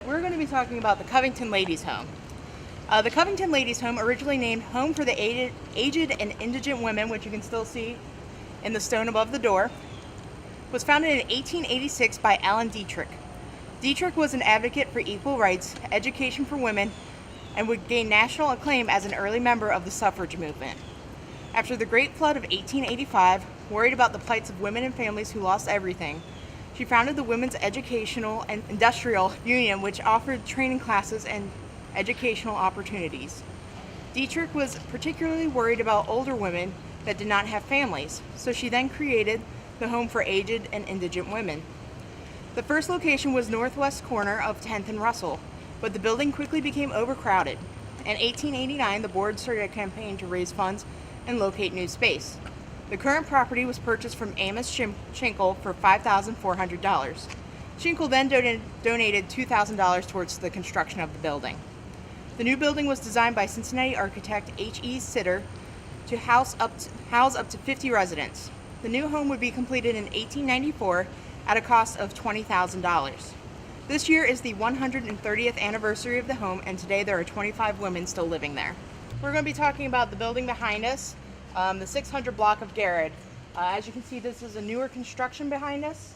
We're going to be talking about the Covington Ladies' Home. The Covington Ladies' Home, originally named Home for the Aged and Indigent Women, which you can still see in the stone above the door, was founded in 1886 by Alan Dietrich. Dietrich was an advocate for equal rights, education for women, and would gain national acclaim as an early member of the suffrage movement. After the Great Flood of 1885, worried about the plights of women and families who lost everything, she founded the Women's Educational and Industrial Union, which offered training classes and educational opportunities. Dietrich was particularly worried about older women that did not have families, so she then created the Home for Aged and Indigent Women. The first location was northwest corner of 10th and Russell, but the building quickly became overcrowded. In 1889, the board started a campaign to raise funds and locate new space. The current property was purchased from Amos Schinkel for $5,400. Schinkel then donated $2,000 towards the construction of the building. The new building was designed by Cincinnati architect H.E. Sitter to house up to 50 residents. The new home would be completed in 1894 at a cost of $20,000. This year is the 130th anniversary of the home, and today there are 25 women still living there. We're going to be talking about the building behind us, the 600 Block of Garrard. As you can see, this is a newer construction behind us,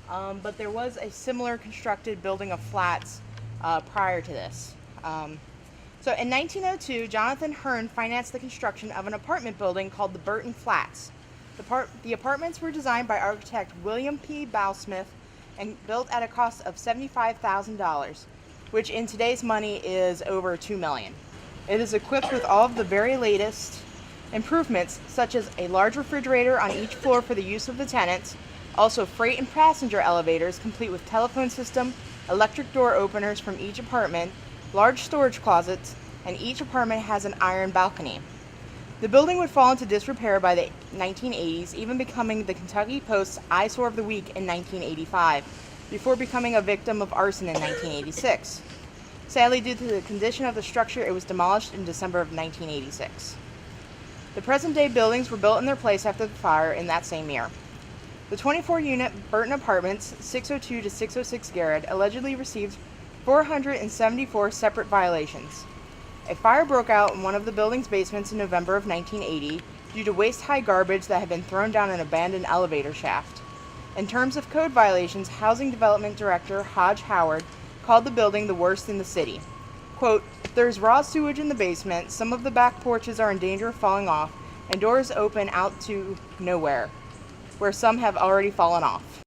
but there was a similar constructed building of flats prior to this. So in 1902, Jonathan Hearn financed the construction of an apartment building called the Burton Flats. The apartments were designed by architect William P. Bowsmith and built at a cost of $75,000, which in today's money is over $2 million. It is equipped with all of the very latest improvements, such as a large refrigerator on each floor for the use of the tenants, also freight and passenger elevators complete with telephone system, electric door openers from each apartment, large storage closets, and each apartment has an iron balcony. The building would fall into disrepair by the 1980s, even becoming the Kentucky Post's Eyesore of the Week in 1985, before becoming a victim of arson in 1986. Sadly, due to the condition of the structure, it was demolished in December of 1986. The present-day buildings were built in their place after the fire in that same year. The 24-unit Burton Apartments, 602 to 606 Garrard, allegedly received 474 separate violations. A fire broke out in one of the building's basements in November of 1980 due to waist-high garbage that had been thrown down an abandoned elevator shaft. In terms of code violations, Housing Development Director Hodge Howard called the building the worst in the city. Quote, "There's raw sewage in the basement, some of the back porches are in danger of falling off, and doors open out to nowhere, where some have already fallen off."